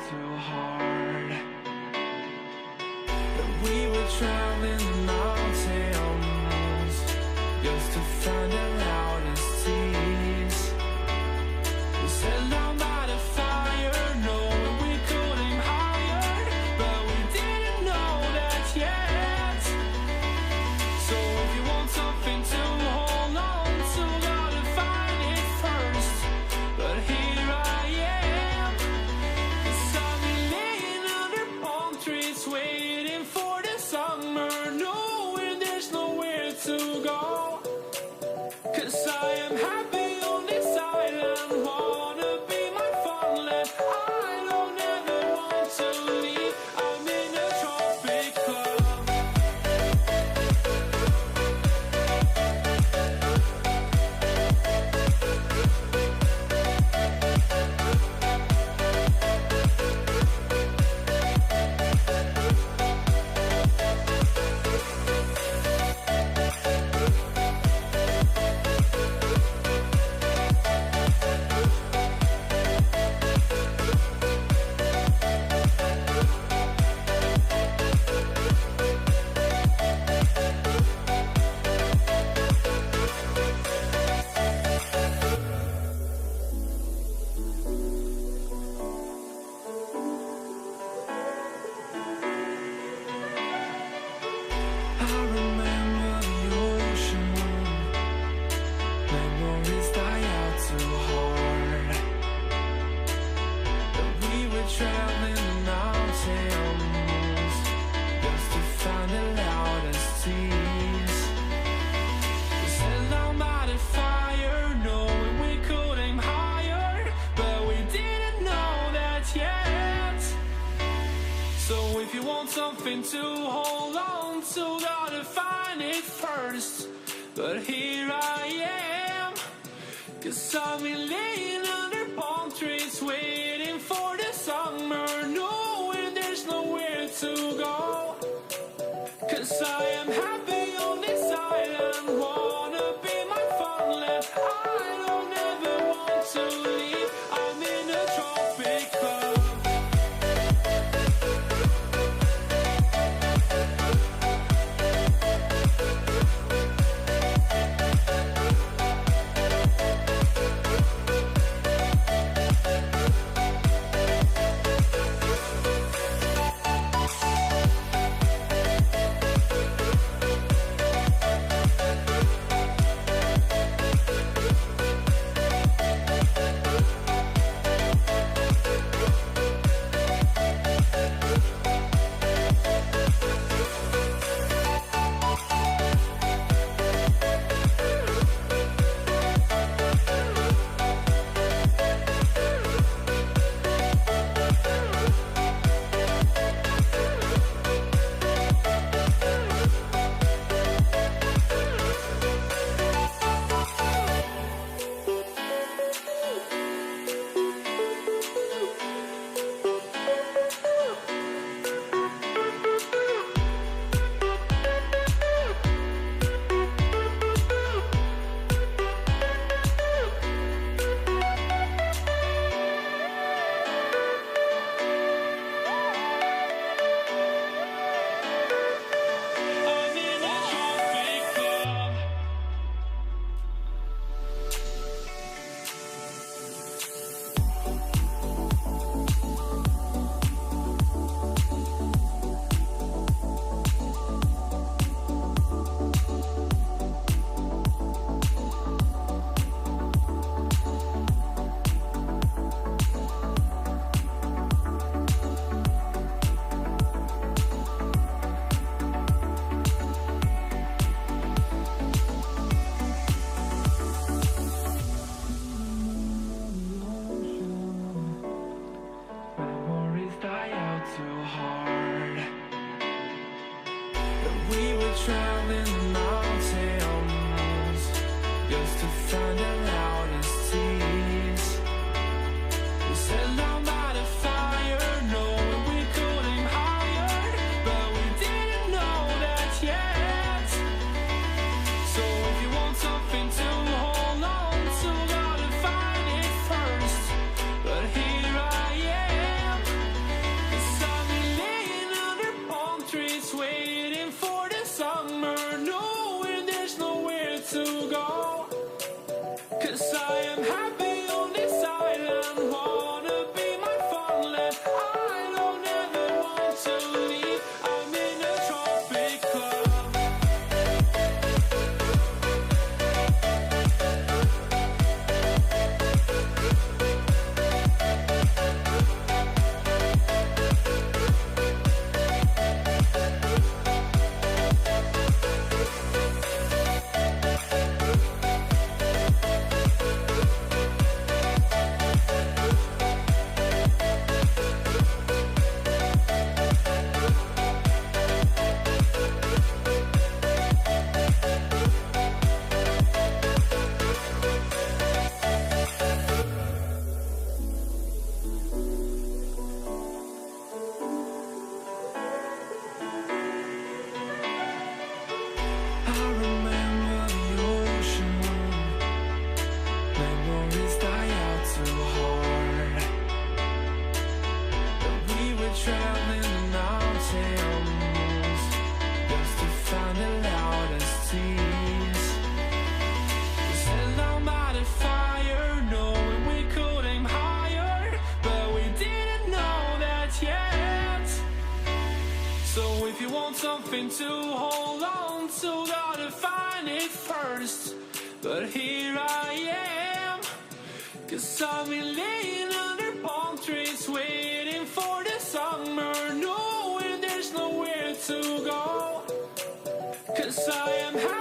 too hard. And we were traveling the mountains just to find the loudest tears. We set down by the fire, knowing we could aim higher, but we didn't know that yet. So if you want something to hold on to, gotta find it first. But here I am, 'cause I've been laying under palm trees, waiting for the summer, knowing there's nowhere to go. 'Cause I am happy on this island, wanna be my farmland. I don't ever want to leave, I'm in a tropic club. I remember the ocean, memories die out too hard. And we were traveling the mountains just to find the loudest tears. We sat down by the fire, knowing we could aim higher, but we didn't know that yet. So if you want something to hold on to, gotta find it first. But here I am, 'cause I've been laying under palm trees, waiting for the summer, knowing there's nowhere to go. 'Cause I am happy on this island, wanna be my farmland. I don't ever want to leave, I'm in a tropic club. something to hold on to, gotta find it first. But here I am, 'cause I've been laying under palm trees, waiting for the summer, knowing there's nowhere to go. 'Cause I am happy